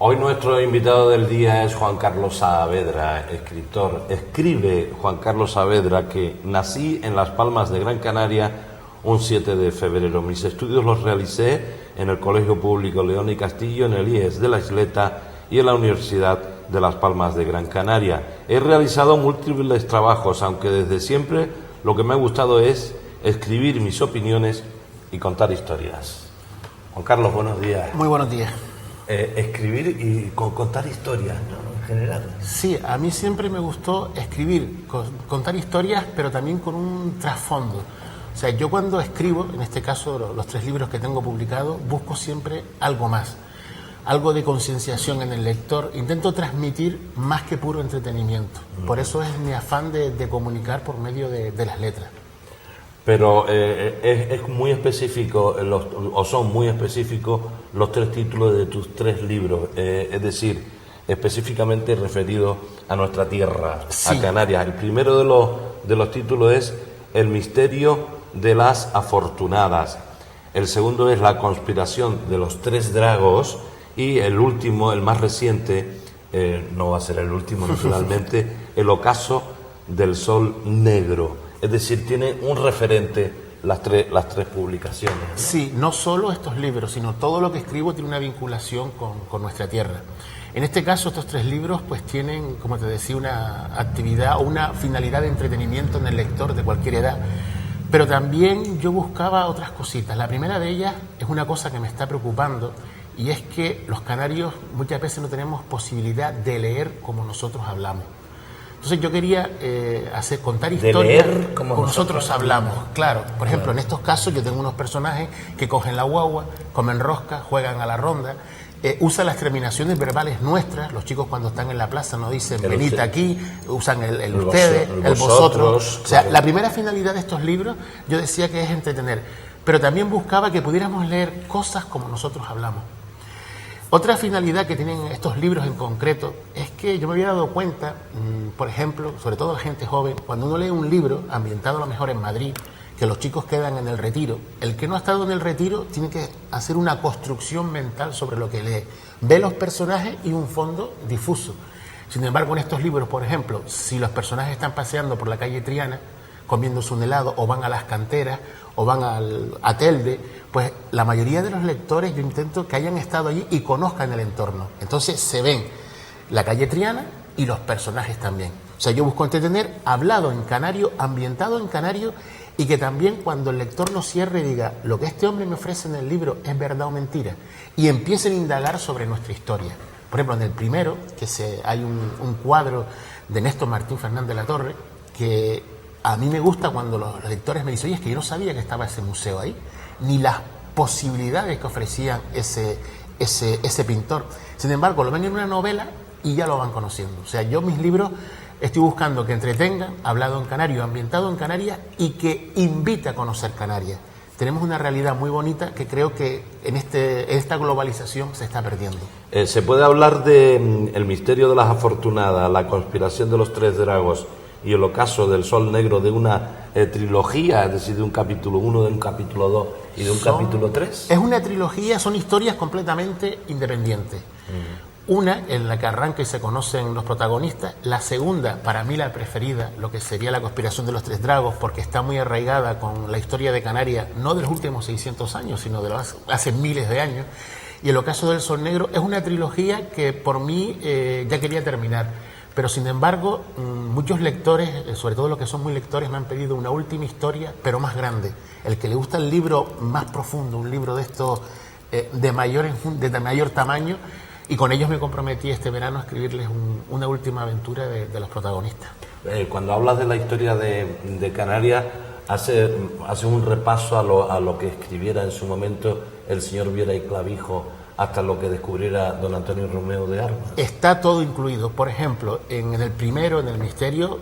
Hoy nuestro invitado del día es Juan Carlos Saavedra, escritor. Escribe Juan Carlos Saavedra que nací en Las Palmas de Gran Canaria un 7 de febrero. Mis estudios los realicé en el Colegio Público León y Castillo, en el IES de la Isleta y en la Universidad de Las Palmas de Gran Canaria. He realizado múltiples trabajos, aunque desde siempre lo que me ha gustado es escribir mis opiniones y contar historias. Juan Carlos, buenos días. Muy buenos días. Escribir y contar historias, ¿no? En general. Sí, a mí siempre me gustó escribir, contar historias, pero también con un trasfondo. O sea, yo cuando escribo, en este caso los 3 libros que tengo publicados, busco siempre algo más, algo de concienciación en el lector. Intento transmitir más que puro entretenimiento. Por eso es mi afán de comunicar por medio de las letras. Pero es muy específico, o son muy específicos los 3 títulos de tus 3 libros, es decir, específicamente referidos a nuestra tierra, sí, a Canarias. El primero de los títulos es El misterio de las afortunadas, el segundo es La conspiración de los 3 dragos y el último, el más reciente, no va a ser el último naturalmente, El ocaso del sol negro. Es decir, tiene un referente las tres publicaciones, ¿no? Sí, no solo estos libros, sino todo lo que escribo tiene una vinculación con nuestra tierra. En este caso, estos 3 libros pues tienen, como te decía, una actividad o una finalidad de entretenimiento en el lector de cualquier edad. Pero también yo buscaba otras cositas. La primera de ellas es una cosa que me está preocupando, y es que los canarios muchas veces no tenemos posibilidad de leer como nosotros hablamos. Entonces yo quería contar historias como nosotros hablamos. Claro, por ejemplo, en estos casos yo tengo unos personajes que cogen la guagua, comen rosca, juegan a la ronda, usan las terminaciones verbales nuestras. Los chicos cuando están en la plaza no dicen venid aquí, usan el ustedes, el vosotros. O sea, la primera finalidad de estos libros yo decía que es entretener, pero también buscaba que pudiéramos leer cosas como nosotros hablamos. Otra finalidad que tienen estos libros en concreto es que yo me había dado cuenta, por ejemplo, sobre todo la gente joven, cuando uno lee un libro ambientado a lo mejor en Madrid, que los chicos quedan en el retiro, el que no ha estado en el retiro tiene que hacer una construcción mental sobre lo que lee. Ve los personajes y un fondo difuso. Sin embargo, en estos libros, por ejemplo, si los personajes están paseando por la calle Triana, comiéndose un helado, o van a las canteras, o van a Telde, pues la mayoría de los lectores yo intento que hayan estado allí y conozcan el entorno. Entonces se ven la calle Triana y los personajes también. O sea, yo busco entretener, hablado en canario, ambientado en canario, y que también cuando el lector lo cierre diga lo que este hombre me ofrece en el libro es verdad o mentira, y empiecen a indagar sobre nuestra historia. Por ejemplo, en el primero, hay un cuadro de Néstor Martín Fernández de la Torre, que a mí me gusta cuando los lectores me dicen, oye, es que yo no sabía que estaba ese museo ahí, ni las posibilidades que ofrecía ese pintor. Sin embargo, lo ven en una novela y ya lo van conociendo. O sea, yo mis libros estoy buscando que entretengan, hablado en canario, ambientado en Canarias, y que invite a conocer Canarias. Tenemos una realidad muy bonita que creo que en esta globalización se está perdiendo. ¿Se puede hablar de El misterio de las afortunadas, La conspiración de los 3 dragos y El ocaso del sol negro de una trilogía, es decir, de un capítulo 1, de un capítulo 2 y de un capítulo 3? Es una trilogía, son historias completamente independientes. Una en la que arranca y se conocen los protagonistas. La segunda, para mí la preferida, lo que sería La conspiración de los 3 dragos, porque está muy arraigada con la historia de Canarias, no de los últimos 600 años, sino de hace miles de años. Y El ocaso del sol negro es una trilogía que por mí ya quería terminar. Pero sin embargo, muchos lectores, sobre todo los que son muy lectores, me han pedido una última historia, pero más grande. El que le gusta el libro más profundo, un libro de estos de mayor tamaño, y con ellos me comprometí este verano a escribirles una última aventura de los protagonistas. Cuando hablas de la historia de Canarias, hace un repaso a lo que escribiera en su momento el señor Viera y Clavijo, hasta lo que descubriera don Antonio Romeo de Armas. Está todo incluido. Por ejemplo, en el primero, en El misterio,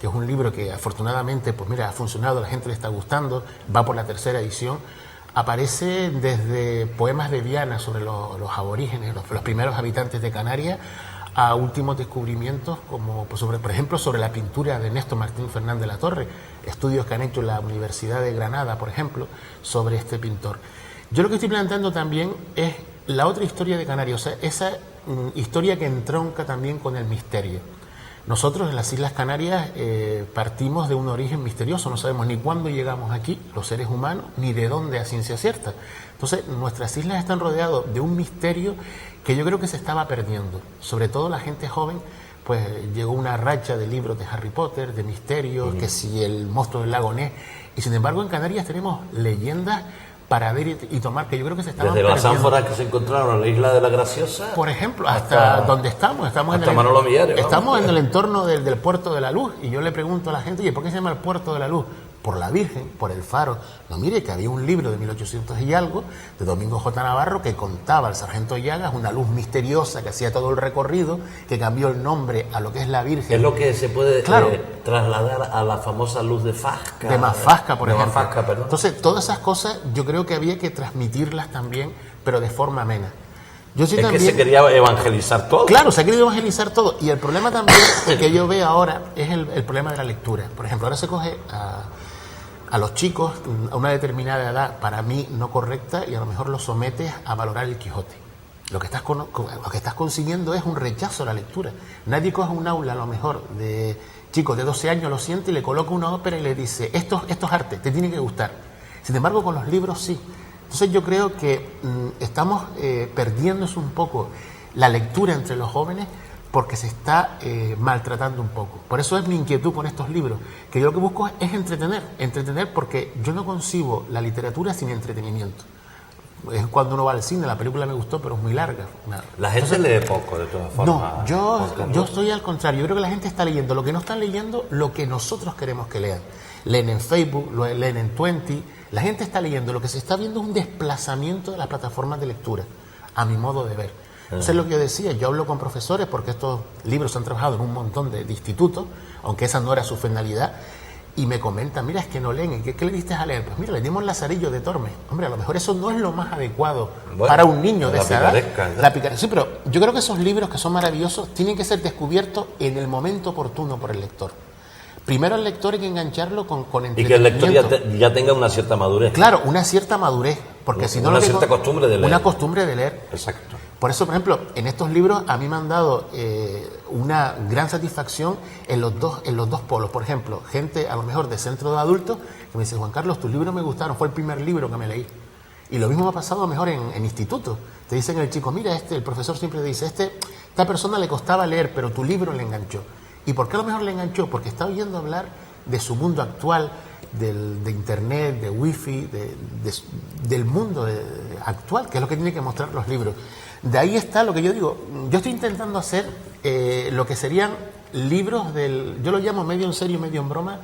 que es un libro que afortunadamente pues mira, ha funcionado, a la gente le está gustando, va por la 3ª edición, aparece desde poemas de Diana sobre los aborígenes, los primeros habitantes de Canarias, a últimos descubrimientos como por ejemplo sobre la pintura de Néstor Martín Fernández de la Torre, estudios que han hecho en la Universidad de Granada, por ejemplo, sobre este pintor. Yo lo que estoy planteando también es la otra historia de Canarias, o sea, esa historia que entronca también con el misterio. Nosotros en las Islas Canarias partimos de un origen misterioso, no sabemos ni cuándo llegamos aquí, los seres humanos, ni de dónde a ciencia cierta. Entonces, nuestras islas están rodeadas de un misterio que yo creo que se estaba perdiendo. Sobre todo la gente joven, pues llegó una racha de libros de Harry Potter, de misterios, que si el monstruo del lago Ness. Y sin embargo, en Canarias tenemos leyendas para ver y tomar, que yo creo que se estaban perdiendo. Desde las perdiendo. ánforas que se encontraron en la isla de la Graciosa, Por ejemplo, hasta donde estamos hasta en el, Manolo Millares, estamos en el entorno del Puerto de la Luz. Y yo le pregunto a la gente, oye, ¿por qué se llama el Puerto de la Luz? Por la Virgen, por el faro. No, mire, que había un libro de 1800 y algo, de Domingo J. Navarro, que contaba al sargento Llagas una luz misteriosa que hacía todo el recorrido, que cambió el nombre a lo que es la Virgen. es lo que se puede Claro. trasladar a la famosa luz de Fasca. De Mafasca, por ejemplo. Mafasca, perdón. Entonces, todas esas cosas yo creo que había que transmitirlas también, pero de forma amena. Yo sí Es también, que se quería evangelizar todo. claro, se ha querido evangelizar todo. Y el problema también que yo veo ahora es el problema de la lectura. Por ejemplo, ahora se coge a los chicos a una determinada edad, para mí no correcta, y a lo mejor los sometes a valorar el Quijote. Lo que estás consiguiendo es un rechazo a la lectura. Nadie coge un aula, a lo mejor, de chicos de 12 años, lo siente y le coloca una ópera y le dice, esto es arte, te tiene que gustar. Sin embargo, con los libros sí. Entonces yo creo que estamos perdiéndose un poco la lectura entre los jóvenes, porque se está maltratando un poco. Por eso es mi inquietud con estos libros, que yo lo que busco es entretener, porque yo no concibo la literatura sin entretenimiento. Es cuando uno va al cine, la película me gustó, pero es muy larga. La gente lee poco, de todas formas. No, yo estoy al contrario. Yo creo que la gente está leyendo lo que no están leyendo, lo que nosotros queremos que lean. Leen en Facebook, leen en Twenty. La gente está leyendo. Lo que se está viendo es un desplazamiento de las plataformas de lectura, a mi modo de ver. Eso es lo que yo decía. Yo hablo con profesores, porque estos libros se han trabajado en un montón de institutos, aunque esa no era su finalidad, y me comentan, mira, es que no leen. ¿Qué le diste a leer? Pues mira, le dimos Lazarillo de Tormes. Hombre, a lo mejor eso no es lo más adecuado para un niño de esa edad. La picaresca. Sí, pero yo creo que esos libros, que son maravillosos, tienen que ser descubiertos en el momento oportuno por el lector. Primero el lector hay que engancharlo con Y que el entretenimiento. lector ya tenga una cierta madurez. Claro, una cierta madurez, porque si no... Una cierta costumbre de leer. Una costumbre de leer. Exacto. Por eso, por ejemplo, en estos libros a mí me han dado una gran satisfacción en los dos polos. Por ejemplo, gente a lo mejor de centro de adultos que me dice, Juan Carlos, tus libros me gustaron, fue el primer libro que me leí. Y lo mismo me ha pasado a lo mejor en institutos. Te dicen el chico, mira, el profesor siempre dice, esta persona le costaba leer, pero tu libro le enganchó. ¿Y por qué a lo mejor le enganchó? Porque está oyendo hablar de su mundo actual, de internet, de wifi, del mundo actual, que es lo que tienen que mostrar los libros. De ahí está lo que yo digo. Yo estoy intentando hacer lo que serían libros yo lo llamo medio en serio, medio en broma,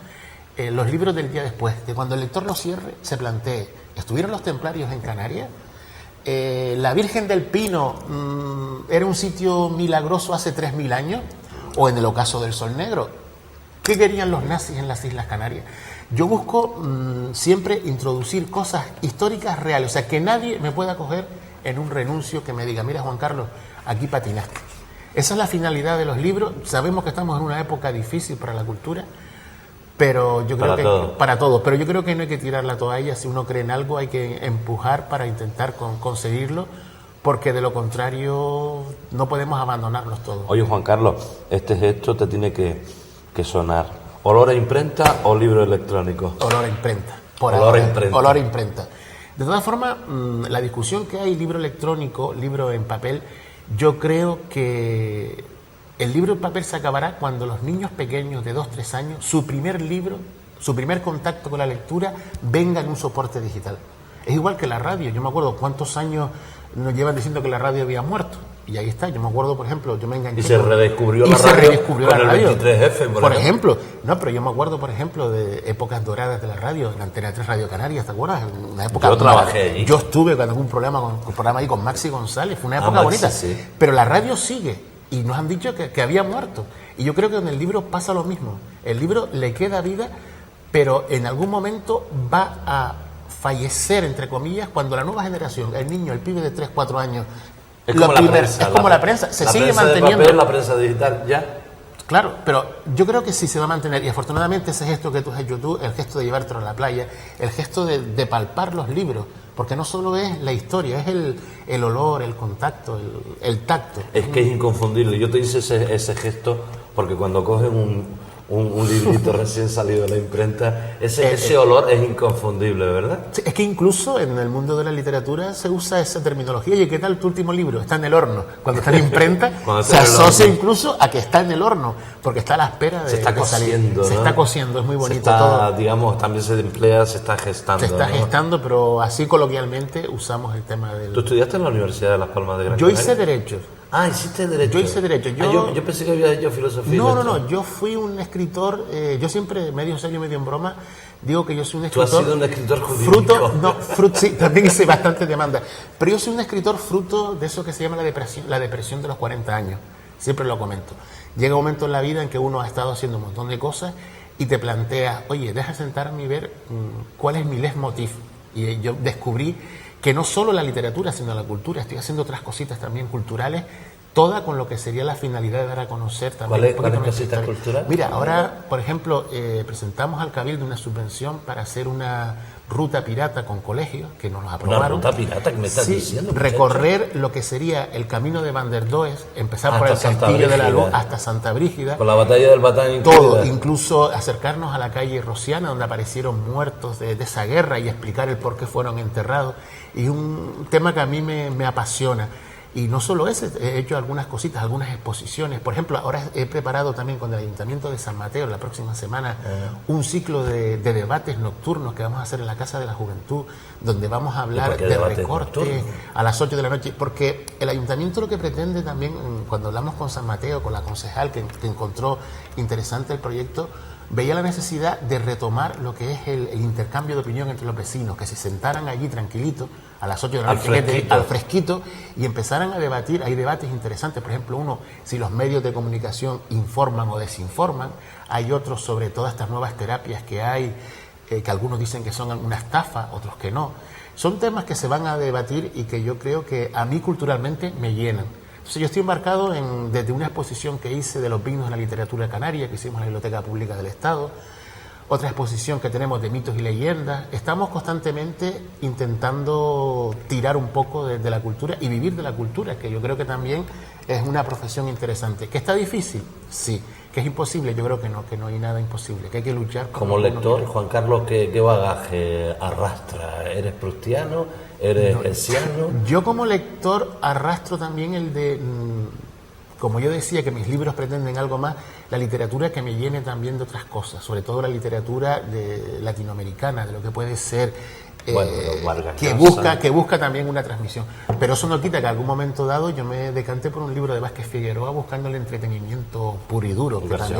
los libros del día después, que cuando el lector lo cierre, se plantee, ¿estuvieron los templarios en Canarias? ¿La Virgen del Pino era un sitio milagroso hace 3000 años? ¿O en el ocaso del Sol Negro? ¿Qué querían los nazis en las Islas Canarias? Yo busco siempre introducir cosas históricas reales, o sea, que nadie me pueda coger en un renuncio que me diga, mira, Juan Carlos, aquí patinaste. Esa es la finalidad de los libros. Sabemos que estamos en una época difícil para la cultura, pero yo creo para todo. Pero yo creo que no hay que tirar la toalla. Si uno cree en algo, hay que empujar para intentar conseguirlo, porque de lo contrario no podemos abandonarnos todos. Oye, Juan Carlos, este gesto te tiene que sonar. ¿Olor a imprenta o libro electrónico? Olor a imprenta. Olor a imprenta. De todas formas, la discusión que hay, libro electrónico, libro en papel, yo creo que el libro en papel se acabará cuando los niños pequeños de 2-3 años, su primer libro, su primer contacto con la lectura, venga en un soporte digital. Es igual que la radio. Yo me acuerdo cuántos años nos llevan diciendo que la radio había muerto. Y ahí está. Yo me acuerdo, por ejemplo, yo me enganché. Y se redescubrió la radio con el 23F, por ejemplo. No, pero yo me acuerdo, por ejemplo, de épocas doradas de la radio, en Antena 3 Radio Canarias, ¿te acuerdas? Una época yo trabajé ahí. Yo estuve cuando hubo un programa ahí con Maxi González. Fue una época bonita. Sí. Pero la radio sigue. Y nos han dicho que había muerto. Y yo creo que en el libro pasa lo mismo. El libro le queda vida, pero en algún momento va a fallecer, entre comillas, cuando la nueva generación, el niño, el pibe de 3-4 años, es como la prensa, se sigue manteniendo. De papel, la prensa digital, ya. Claro, pero yo creo que sí se va a mantener, y afortunadamente ese gesto que tú has hecho tú, el gesto de llevártelo a la playa, el gesto de palpar los libros, porque no solo es la historia, es el olor, el contacto, el tacto. Es que es inconfundible. Yo te hice ese gesto porque cuando coges un librito recién salido de la imprenta, ese olor es inconfundible, ¿verdad? Sí, es que incluso en el mundo de la literatura se usa esa terminología. Oye, ¿qué tal tu último libro? Está en el horno. Cuando está en imprenta, se asocia incluso a que está en el horno, porque está a la espera de se está cociendo, ¿no? Se está cociendo, es muy bonito todo. Digamos, también se emplea, se está gestando. Se está ¿no? gestando, pero así coloquialmente usamos el tema del... ¿Tú estudiaste en la Universidad de Las Palmas de Gran Yo Canaria? hice Derecho. Ah, hiciste Derecho. Yo hice Derecho. Yo pensé que habías hecho Filosofía. No, yo fui un escritor, yo siempre, medio serio, medio en broma, digo que yo soy un escritor... Tú has sido un escritor jurídico. Sí, también hice bastante demanda, pero yo soy un escritor fruto de eso que se llama la depresión de los 40 años, siempre lo comento. Llega un momento en la vida en que uno ha estado haciendo un montón de cosas y te planteas, oye, deja sentarme y ver cuál es mi leitmotiv. Y yo descubrí que no solo la literatura, sino la cultura, estoy haciendo otras cositas también culturales, toda con lo que sería la finalidad de dar a conocer también. ¿Cuál es cositas culturales? Mira, ahora, por ejemplo, presentamos al Cabildo una subvención para hacer una ruta pirata con colegios, que nos los aprobaron. ¿Una ruta pirata que me estás diciendo? Recorrer lo que sería el camino de Van der Does, empezar hasta por el Castillo de la Luz hasta Santa Brígida. Con la batalla del Batán. Todo, incluso acercarnos a la calle Rociana, donde aparecieron muertos de esa guerra y explicar el por qué fueron enterrados. Y es un tema que a mí me apasiona. Y no solo ese, he hecho algunas cositas, algunas exposiciones. Por ejemplo, ahora he preparado también con el Ayuntamiento de San Mateo, la próxima semana, un ciclo de debates nocturnos que vamos a hacer en la Casa de la Juventud, donde vamos a hablar de recorte a las 8 de la noche. Porque el Ayuntamiento lo que pretende también, cuando hablamos con San Mateo, con la concejal que encontró interesante el proyecto, veía la necesidad de retomar lo que es el intercambio de opinión entre los vecinos, que se sentaran allí tranquilitos a las 8 de la noche al fresquito y empezaran a debatir. Hay debates interesantes, por ejemplo, uno, si los medios de comunicación informan o desinforman. Hay otros sobre todas estas nuevas terapias que hay, que algunos dicen que son una estafa, otros que no. Son temas que se van a debatir y que yo creo que a mí culturalmente me llenan. Entonces yo estoy embarcado desde una exposición que hice de los vinos de la literatura canaria, que hicimos en la Biblioteca Pública del Estado, otra exposición que tenemos de mitos y leyendas. Estamos constantemente intentando tirar un poco de la cultura y vivir de la cultura, que yo creo que también es una profesión interesante. ¿Que está difícil? Sí. ¿Que es imposible? Yo creo que no hay nada imposible, que hay que luchar. Como lector, Juan Carlos, ¿qué bagaje arrastra? ¿Eres prustiano? ¿Eres hessiano? Yo como lector arrastro también el de, como yo decía, que mis libros pretenden algo más, la literatura que me llene también de otras cosas, sobre todo la literatura latinoamericana, de lo que puede ser, que busca también una transmisión. Pero eso no quita que en algún momento dado yo me decanté por un libro de Vázquez Figueroa buscando el entretenimiento puro y duro. García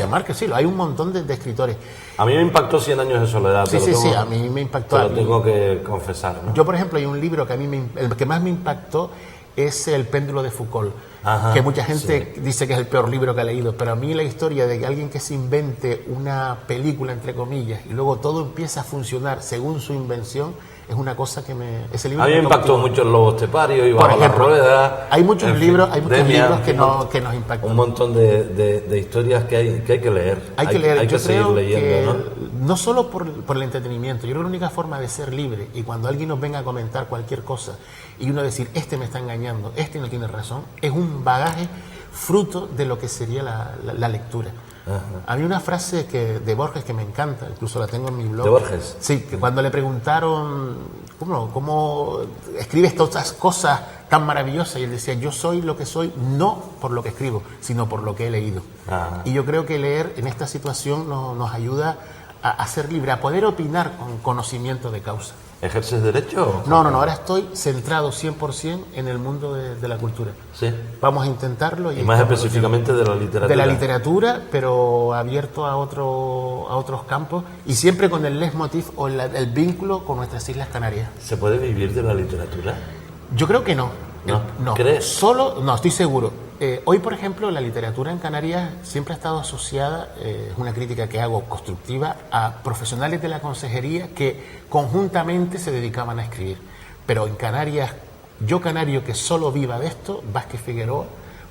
Márquez, sí, hay un montón de escritores. A mí me impactó 100 años de soledad. Sí, a mí me impactó. Te lo tengo que confesar, ¿no? Yo, por ejemplo, hay un libro que el que más me impactó es El péndulo de Foucault. Ajá, que mucha gente dice que es el peor libro que ha leído, pero a mí la historia de que alguien que se invente una película, entre comillas, y luego todo empieza a funcionar según su invención, es una cosa que ese libro a mí me impactó mucho El lobo estepario y Bajo la rueda. Hay muchos libros que nos impactan. Un montón de historias que hay que leer. Hay que leer. Hay que seguir leyendo, ¿no? Solo por el entretenimiento. Yo creo que la única forma de ser libre, y cuando alguien nos venga a comentar cualquier cosa y uno decir, este me está engañando, este no tiene razón, es un bagaje fruto de lo que sería la lectura. Ajá. A mí una frase de Borges que me encanta, incluso la tengo en mi blog. ¿De Borges? Sí, que cuando le preguntaron cómo escribes todas estas cosas tan maravillosas, y él decía, yo soy lo que soy no por lo que escribo, sino por lo que he leído. Ajá. Y yo creo que leer en esta situación nos ayuda a ser libre, a poder opinar con conocimiento de causa. ¿Ejerces derecho? No, ahora estoy centrado 100% en el mundo de la cultura. Sí. Vamos a intentarlo. Y más específicamente de la literatura. De la literatura, pero abierto a otros campos y siempre con el leitmotiv o el vínculo con nuestras Islas Canarias. ¿Se puede vivir de la literatura? Yo creo que no. ¿No? ¿Crees? No, estoy seguro. Hoy, por ejemplo, la literatura en Canarias siempre ha estado asociada, es una crítica que hago constructiva, a profesionales de la consejería que conjuntamente se dedicaban a escribir. Pero en Canarias, yo canario que solo viva de esto, Vázquez Figueroa,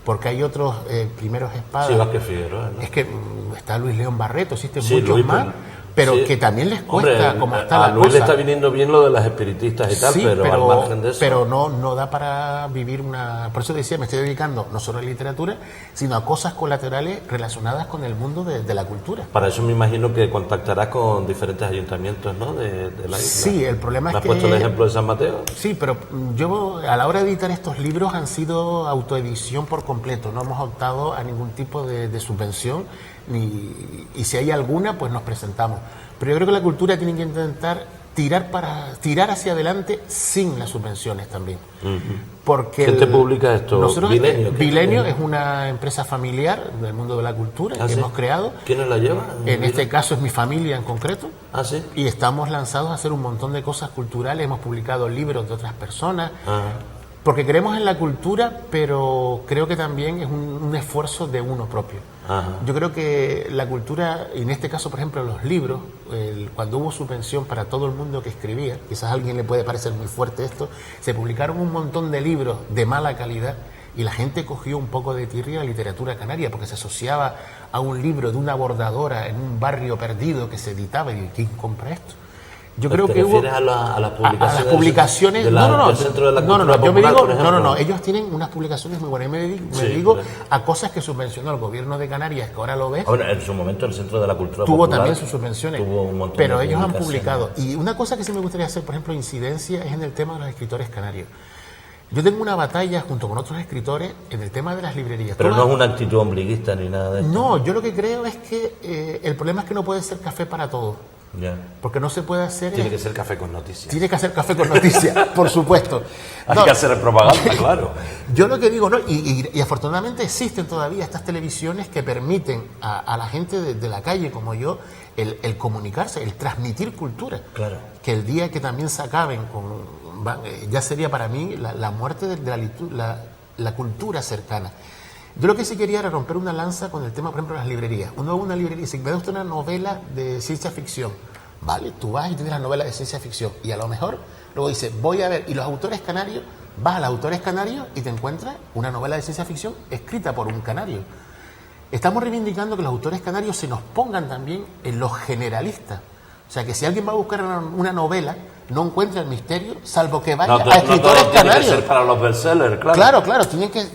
porque hay otros primeros espadas. Sí, Vázquez Figueroa, ¿no? Es que está Luis León Barreto, existen muchos más, pero Sí. que también les cuesta. Hombre, como está a la Luis cosa. le está viniendo bien lo de las espiritistas y tal, Sí, pero al margen de eso... pero no da para vivir una... Por eso decía, me estoy dedicando no solo a la literatura, sino a cosas colaterales relacionadas con el mundo de la cultura. Para eso me imagino que contactarás con diferentes ayuntamientos, ¿no?, de la isla. Sí, el problema es ¿Me has que... puesto el ejemplo de San Mateo? Sí, pero yo a la hora de editar estos libros han sido autoedición por completo, no hemos optado a ningún tipo de subvención, y si hay alguna, pues nos presentamos. Pero yo creo que la cultura tiene que intentar tirar hacia adelante sin las subvenciones también. Porque ¿Quién te publica esto? Nosotros, ¿Bilenio? Bilenio es una empresa familiar del mundo de la cultura que ¿Sí? hemos creado. ¿Quiénes la llevan? En este caso es mi familia en concreto. Ah, sí. Y estamos lanzados a hacer un montón de cosas culturales, hemos publicado libros de otras personas, porque creemos en la cultura, pero creo que también es un esfuerzo de uno propio. Ajá. Yo creo que la cultura, y en este caso, por ejemplo, los libros, cuando hubo subvención para todo el mundo que escribía, quizás a alguien le puede parecer muy fuerte esto, se publicaron un montón de libros de mala calidad y la gente cogió un poco de tirria a la literatura canaria porque se asociaba a un libro de una bordadora en un barrio perdido que se editaba y ¿quién compra esto? Yo creo ¿Te que hubo refieres a las publicaciones? a las publicaciones del Centro de la Cultura yo me Popular, digo, por ejemplo? no, ellos tienen unas publicaciones muy buenas. Me Sí, digo por eso. a cosas que subvencionó el gobierno de Canarias, que ahora lo ves. Bueno, en su momento el Centro de la Cultura Tuvo Popular también sus subvenciones, tuvo un montón pero de ellos han publicaciones. publicado. Y una cosa que sí me gustaría hacer, por ejemplo, incidencia, es en el tema de los escritores canarios. Yo tengo una batalla junto con otros escritores en el tema de las librerías. Pero Todas- no es una actitud ombliguista ni nada de esto. No, yo lo que creo es que el problema es que no puede ser café para todos, Ya. porque no se puede hacer... Tiene que ser café con noticias. Tiene que hacer café con noticias, por supuesto. Hay No, que hacer propaganda, claro. Yo lo que digo, ¿no? Y afortunadamente existen todavía estas televisiones que permiten a la gente de la calle como yo el comunicarse, el transmitir cultura. Claro. Que el día que también se acaben ya sería para mí la muerte de la cultura cercana. Yo lo que sí quería era romper una lanza con el tema, por ejemplo, de las librerías. Uno va a una librería y dice, me da usted una novela de ciencia ficción. Vale, tú vas y tienes la novela de ciencia ficción. Y a lo mejor luego dice, voy a ver. Y los autores canarios, vas a los autores canarios y te encuentras una novela de ciencia ficción escrita por un canario. Estamos reivindicando que los autores canarios se nos pongan también en los generalistas. O sea, que si alguien va a buscar una novela, no encuentra el misterio, salvo que vaya No, a no escritores todo tiene que canarios. ser para los bestsellers, claro. Claro,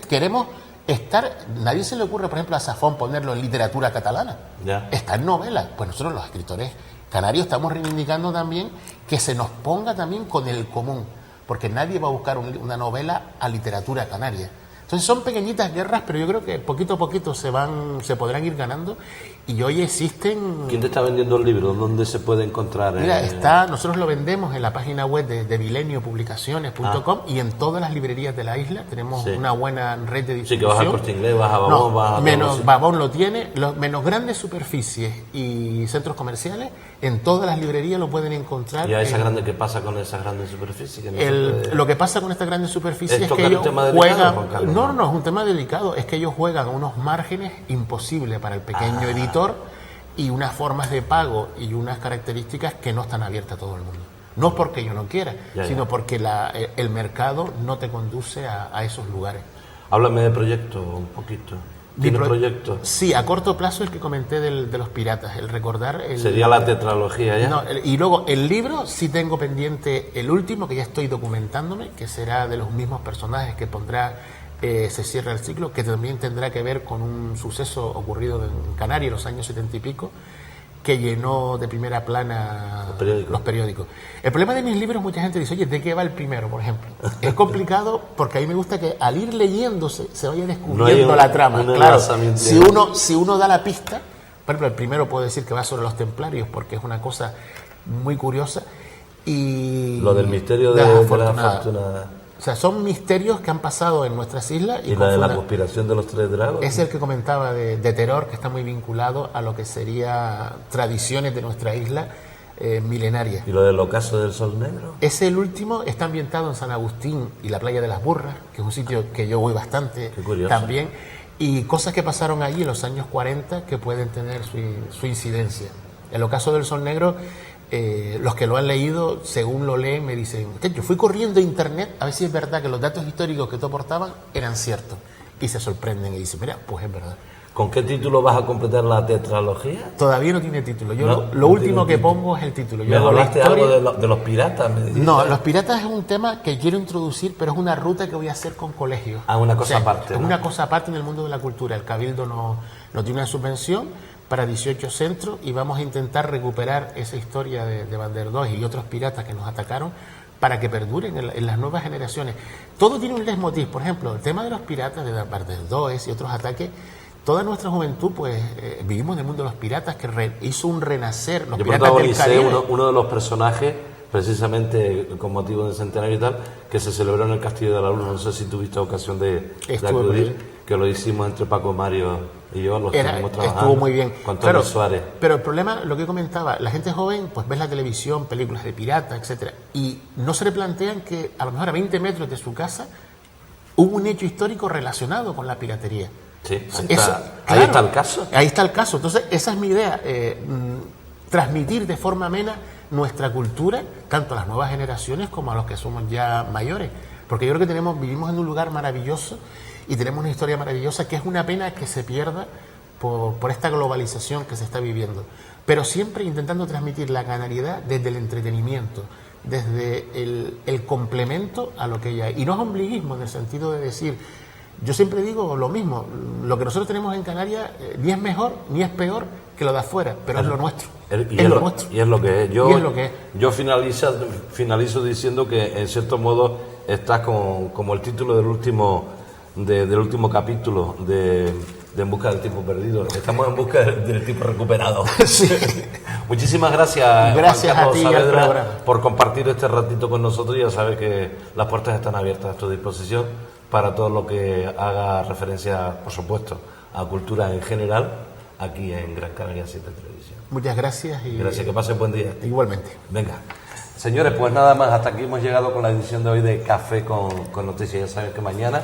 queremos estar, nadie se le ocurre, por ejemplo, a Safón ponerlo en literatura catalana. Ya. Está en novela. Pues nosotros los escritores canarios estamos reivindicando también que se nos ponga también con el común, porque nadie va a buscar una novela a literatura canaria. Entonces son pequeñitas guerras, pero yo creo que poquito a poquito se podrán ir ganando, y hoy existen... ¿Quién te está vendiendo el libro? ¿Dónde se puede encontrar? Mira, nosotros lo vendemos en la página web de vileniopublicaciones.com y en todas las librerías de la isla. Tenemos Sí. una buena red de distribución. Sí, que vas al Corte Inglés, vas a Babón, vas a... menos Babón lo tiene, menos grandes superficies y centros comerciales, en todas las librerías lo pueden encontrar. ¿Y a esa grande, qué pasa con esas grandes superficies? Que no se puede- Lo que pasa con estas grandes superficies ¿Es es tocar que un ellos tema delicado, juegan... Juan Carlos? No, es un tema delicado. Es que ellos juegan a unos márgenes imposibles para el pequeño editor y unas formas de pago y unas características que no están abiertas a todo el mundo. No es porque yo no quiera, Ya. sino porque el mercado no te conduce a esos lugares. Háblame de proyecto un poquito. ¿Tiene proyecto? Sí, a corto plazo el que comenté de los piratas, el recordar... Sería la tetralogía ya. No, y luego el libro sí tengo pendiente el último, que ya estoy documentándome, que será de los mismos personajes que pondrá Se cierra el ciclo, que también tendrá que ver con un suceso ocurrido en Canarias en los años 70 y pico, que llenó de primera plana los periódicos. El problema de mis libros, mucha gente dice, oye, ¿de qué va el primero, por ejemplo? Es complicado porque a mí me gusta que al ir leyéndose se vaya descubriendo la trama. Claro, si uno da la pista, por ejemplo, el primero puedo decir que va sobre los templarios porque es una cosa muy curiosa. Y Lo del misterio de la afortunada. O sea, son misterios que han pasado en nuestras islas. Y la de la conspiración de los tres dragos. Es el que comentaba de terror, que está muy vinculado a lo que sería tradiciones de nuestra isla milenarias. ¿Y lo del ocaso del sol negro? Es el último, está ambientado en San Agustín y la playa de las Burras, que es un sitio que yo voy bastante también. Y cosas que pasaron allí en los años 40 que pueden tener su incidencia. El ocaso del sol negro... los que lo han leído, según lo leen, me dicen, yo fui corriendo a internet a ver si es verdad que los datos históricos que tú aportabas eran ciertos, y se sorprenden y dicen, mira, pues es verdad. ¿Con qué título vas a completar la tetralogía? Todavía no tiene título. Yo No, lo no último tiene que título. pongo es el título. Yo Me hago la hablaste historia. algo de los piratas, me dijiste. No, los piratas es un tema que quiero introducir, pero es una ruta que voy a hacer con colegios. Ah, una cosa aparte, Es ¿no? una cosa aparte en el mundo de la cultura. El Cabildo no tiene una subvención para 18 centros y vamos a intentar recuperar esa historia de Banderdós y otros piratas que nos atacaron para que perduren en las nuevas generaciones. Todo tiene un leitmotiv. Por ejemplo, el tema de los piratas, de Banderdós y otros ataques. Toda nuestra juventud, pues, vivimos en el mundo de los piratas, que hizo un renacer, los Yo piratas del protagonicé Caribe. uno de los personajes, precisamente con motivo del centenario y tal, que se celebró en el Castillo de la Luz. No sé si tuviste ocasión de Estuve por ahí. acudir, que lo hicimos entre Paco Mario y yo, los estuvimos trabajando. Estuvo muy bien. Con Antonio Claro, Suárez. pero el problema, lo que comentaba, la gente joven, pues ves la televisión, películas de piratas, etcétera, y no se le plantean que a lo mejor a 20 metros de su casa hubo un hecho histórico relacionado con la piratería. Sí, ahí Eso, está, ahí claro, está el caso. Ahí está el caso. Entonces, esa es mi idea, transmitir de forma amena nuestra cultura, tanto a las nuevas generaciones como a los que somos ya mayores. Porque yo creo que vivimos en un lugar maravilloso y tenemos una historia maravillosa que es una pena que se pierda por esta globalización que se está viviendo. Pero siempre intentando transmitir la canariedad desde el entretenimiento, desde el complemento a lo que ya hay. Y no es ombliguismo en el sentido de decir, yo siempre digo lo mismo, lo que nosotros tenemos en Canarias ni es mejor ni es peor que lo de afuera, pero es lo nuestro. Es lo nuestro. Y es lo que es. Y es lo que es. Yo finalizo diciendo que, en cierto modo, estás como el título del último capítulo de En busca del tipo perdido. Estamos en busca del tipo recuperado. Sí. Muchísimas gracias, Gracias Juan Carlos a ti y al Saavedra, programa. por compartir este ratito con nosotros. Ya sabes que las puertas están abiertas a tu disposición para todo lo que haga referencia, por supuesto, a cultura en general, aquí en Gran Canaria 7 Televisión. Muchas gracias. Y Gracias, que pasen buen día. igualmente. Venga. Señores, pues nada más, hasta aquí hemos llegado con la edición de hoy de Café con Noticias. Ya saben que mañana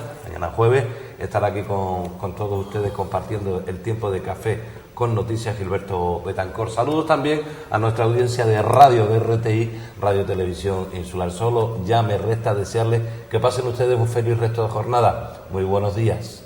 jueves, estará aquí con todos ustedes compartiendo el tiempo de Café con Noticias Gilberto Betancor. Saludos también a nuestra audiencia de radio de RTI, Radio Televisión Insular. Solo ya me resta desearles que pasen ustedes un feliz resto de jornada. Muy buenos días.